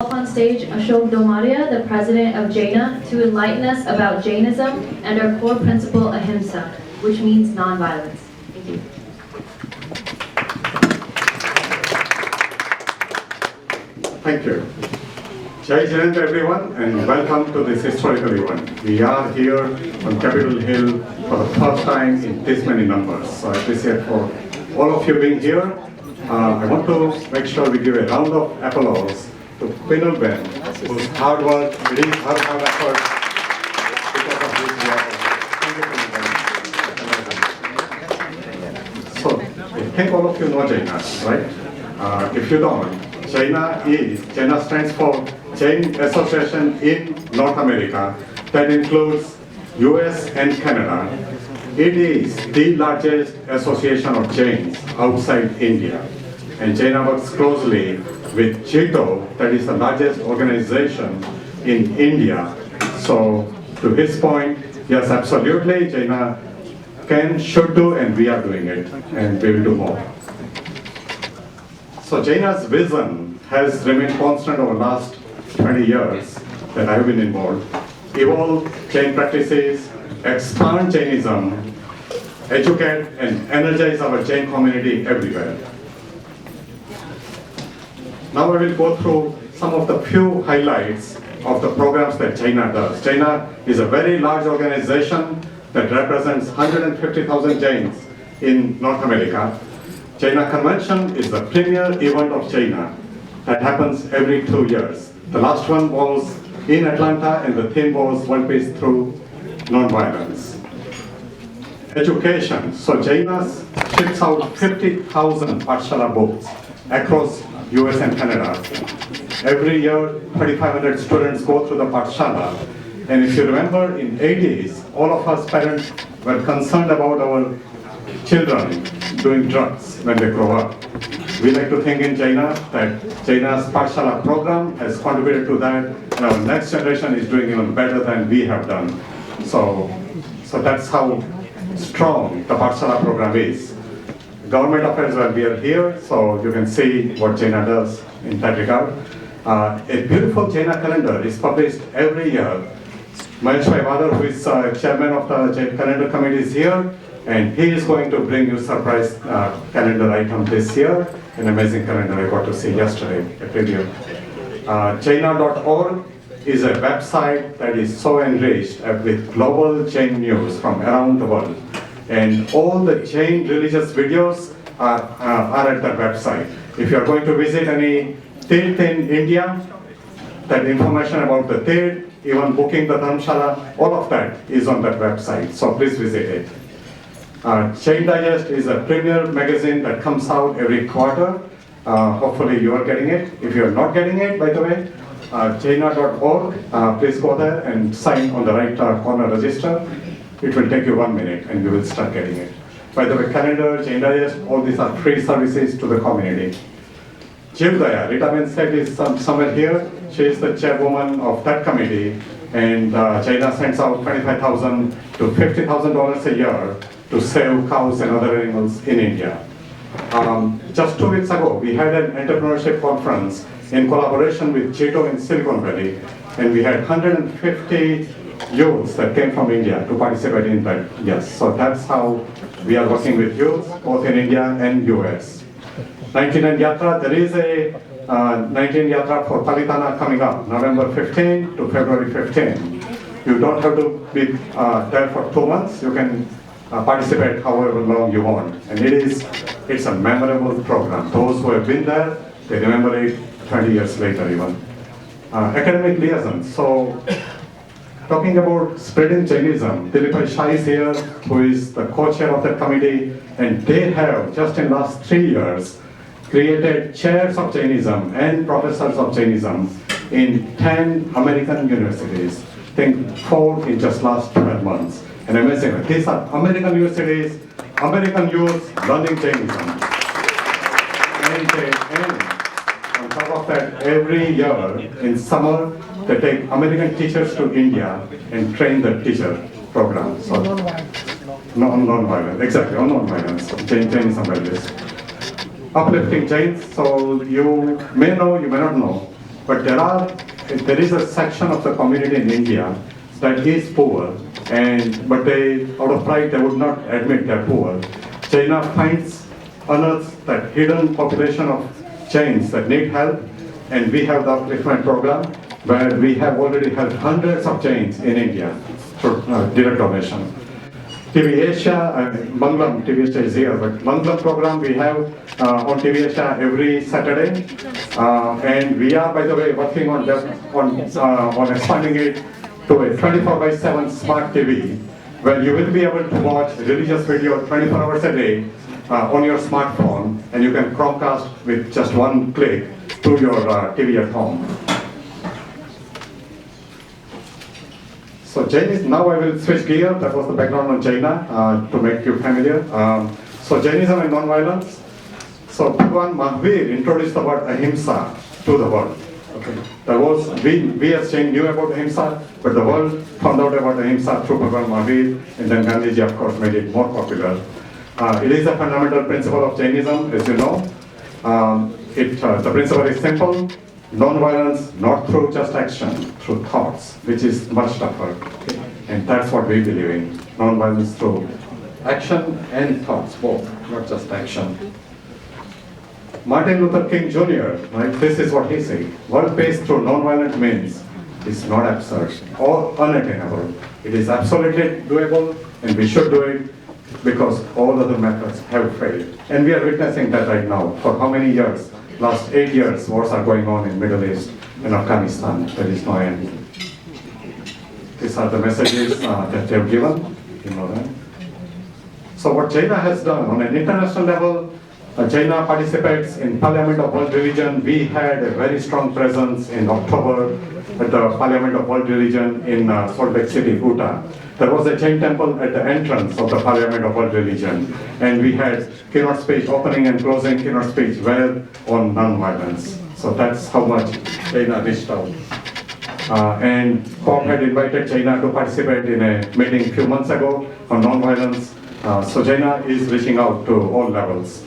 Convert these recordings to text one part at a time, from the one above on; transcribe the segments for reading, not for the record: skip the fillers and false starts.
Up on stage Ashok Domaria, the president of Jaina, to enlighten us about Jainism and our core principle ahimsa, which means nonviolence. Thank you. Thank you. Jai Jinendra everyone, and welcome to this historical event. We are here on Capitol Hill for the first time in this many numbers. So I appreciate for all of you being here. I want to make sure we give a round of applause to Pinal Ben, whose hard work, it is her hard effort, because of which we are. So, I think all of you know Jaina, right? If you don't, Jaina stands for Jain Association in North America, that includes US and Canada. It is the largest association of Jains outside India. And Jaina works closely with JITO, that is the largest organization in India. So to his point, yes, absolutely, Jaina can, should do, and we are doing it, and we will do more. So Jaina's vision has remained constant over the last 20 years that I've been involved. Evolve Jain practices, expand Jainism, educate and energize our Jain community everywhere. Now I will go through some of the few highlights of the programs that Jaina does. Jaina is a very large organization that represents 150,000 Jains in North America. Jaina Convention is the premier event of Jaina that happens every 2 years. The last one was in Atlanta, and the theme was World Peace Through Nonviolence. Education. So Jaina ships out 50,000 Pathshala books across US and Canada. Every year, 3,500 students go through the Pathshala. And if you remember, in 80s, all of us parents were concerned about our children doing drugs when they grow up. We like to think in Jaina that Jaina's Pathshala program has contributed to that, and our next generation is doing even better than we have done. So that's how strong the Pathshala program is. Government affairs, well, we are here, so you can see what Jaina does in that regard. A beautiful Jaina calendar is published every year. Mahesh Vaivadar, who is chairman of the Jain Calendar Committee, is here, and he is going to bring you surprise calendar item this year. An amazing calendar I got to see yesterday, a preview. Jaina.org is a website that is so enriched with global Jain news from around the world. And all the Jain religious videos are at that website. If you are going to visit any Tirth in India, that information about the Tirth, even booking the Dharamshala, all of that is on that website. So please visit it. Jain Digest is a premier magazine that comes out every quarter. Hopefully you are getting it. If you are not getting it, by the way, Jaina.org, please go there and sign on the right corner register. It will take you 1 minute and you will start getting it. By the way, calendar, Jain Digest, all these are free services to the community. Jivdaya, Rita Benstead is somewhere here. She is the chairwoman of that committee, and Jaina sends out $25,000 to $50,000 a year to save cows and other animals in India. Just 2 weeks ago, we had an entrepreneurship conference in collaboration with JITO in Silicon Valley, and we had 150 youths that came from India to participate in that. Yes, so that's how we are working with youth, both in India and US. 99 Yatra, there is a 19 Yatra for Palitana coming up, November 15 to February 15. You don't have to be there for 2 months. You can participate however long you want. And it's a memorable program. Those who have been there, they remember it 20 years later even. Academic liaisons. So, talking about spreading Jainism, Dilip Shah is here, who is the co-chair of that committee, and they have, just in the last 3 years, created chairs of Jainism and professors of Jainism in 10 American universities. I think 4 in just last 12 months. And amazing. These are American universities, American youth learning Jainism. And on top of that, every year in summer, they take American teachers to India and train the teacher program. So, non-violence, exactly, on non-violence, Jainism values. Uplifting Jains, so you may know, you may not know, But there is a section of the community in India that is poor, but they, out of pride, they would not admit they're poor. China unearths that hidden population of Jains that need help, and we have the upliftment program where we have already helped hundreds of Jains in India through direct donation. TV Asia, Manglam, TV Asia is here, but Manglam program we have on TV Asia every Saturday, and we are, by the way, working on expanding it to a 24/7 smart TV, where you will be able to watch religious video 24 hours a day on your smartphone, and you can Chromecast with just one click to your TV at home. So Jainism, now I will switch gear. That was the background on Jaina to make you familiar. So Jainism and non-violence. So Bhagwan Mahavir introduced the word ahimsa to the world. Okay. We as Jain knew about ahimsa, but the world found out about ahimsa through Bhagwan Mahavir, and then Gandhiji of course made it more popular. It is a fundamental principle of Jainism, as you know. The principle is simple. Non-violence, not through just action, through thoughts, which is much tougher. Okay? And that's what we believe in. Non-violence through action and thoughts, both, not just action. Martin Luther King Jr., right, this is what he said. World peace through non-violent means is not absurd or unattainable. It is absolutely doable, and we should do it because all other methods have failed. And we are witnessing that right now. For how many years? Last 8 years, wars are going on in Middle East and Afghanistan. There is no end. These are the messages that they have given. You know that. So what China has done on an international level, China participates in Parliament of World Religion. We had a very strong presence in October at the Parliament of World Religion in Salt Lake City, Utah. There was a Jain temple at the entrance of the Parliament of World Religion, and we had keynote speech, opening and closing keynote speech, were on non-violence. So that's how much China reached out. And COP had invited China to participate in a meeting a few months ago on non-violence. So China is reaching out to all levels.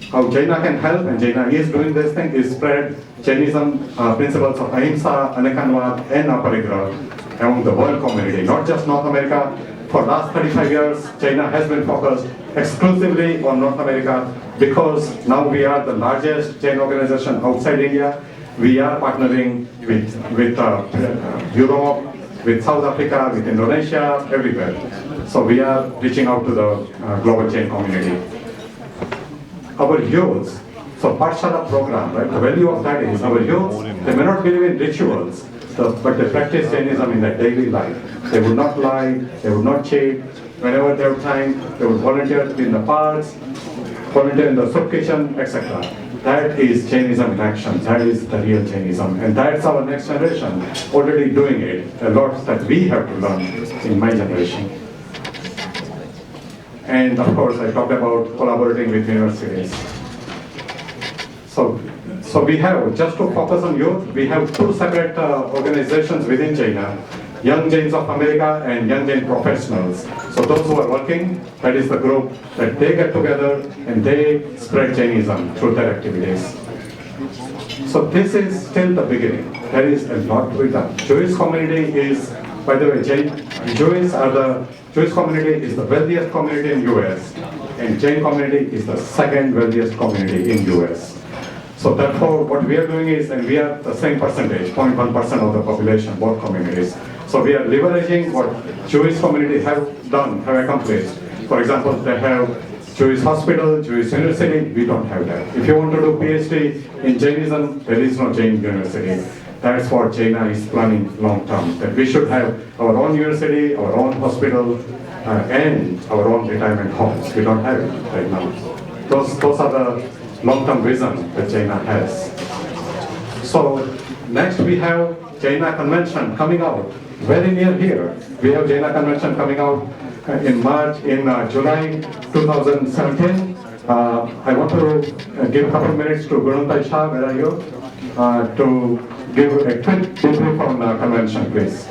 How China can help, and China is doing this thing, is spread Jainism principles of ahimsa, anakanvad, and aparigraha among the world community, not just North America. For the last 35 years, China has been focused exclusively on North America because now we are the largest Jain organization outside India. We are partnering with Europe, with South Africa, with Indonesia, everywhere. So we are reaching out to the global Jain community. Our youth, so Pathshala program, right? The value of that is our youth, they may not believe in rituals, but they practice Jainism in their daily life. They would not lie, they would not cheat. Whenever they have time, they would volunteer in the parks, volunteer in the soup kitchen, etc. That is Jainism in action. That is the real Jainism. And that's our next generation already doing it. A lot that we have to learn in my generation. And of course, I talked about collaborating with universities. So we have, just to focus on youth, we have two separate organizations within China, Young Jains of America and Young Jain Professionals. So those who are working, that is the group that they get together and they spread Jainism through their activities. So this is still the beginning. There is a lot to be done. Jewish community is, by the way, Jewish community is the wealthiest community in US, and Jain community is the second wealthiest community in US. So therefore, what we are doing is, and we are the same percentage, 0.1% of the population, both communities. So we are leveraging what Jewish community have done, have accomplished. For example, they have Jewish hospital, Jewish university, we don't have that. If you want to do PhD in Jainism, there is no Jain university. That's what China is planning long term, that we should have our own university, our own hospital, and our own retirement homes. We don't have it right now. Those are the long-term vision that China has. So next we have Jaina Convention coming out very near here. We have Jaina Convention coming out in July 2017. I want to give a couple of minutes to Guruntai Shah, where are you? To give a quick debrief on the convention, please.